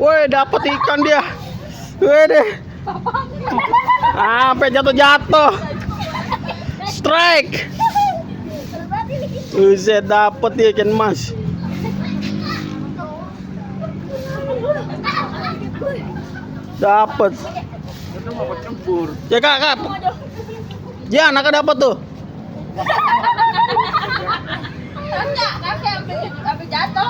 Woi, dapat ikan dia. Woi deh. Sampai jatuh-jatuh. Strike. Buset, dapat dia ikan mas. Dapat. Ya kak. Ya, anak dapat tuh. Kakek sampai jatuh.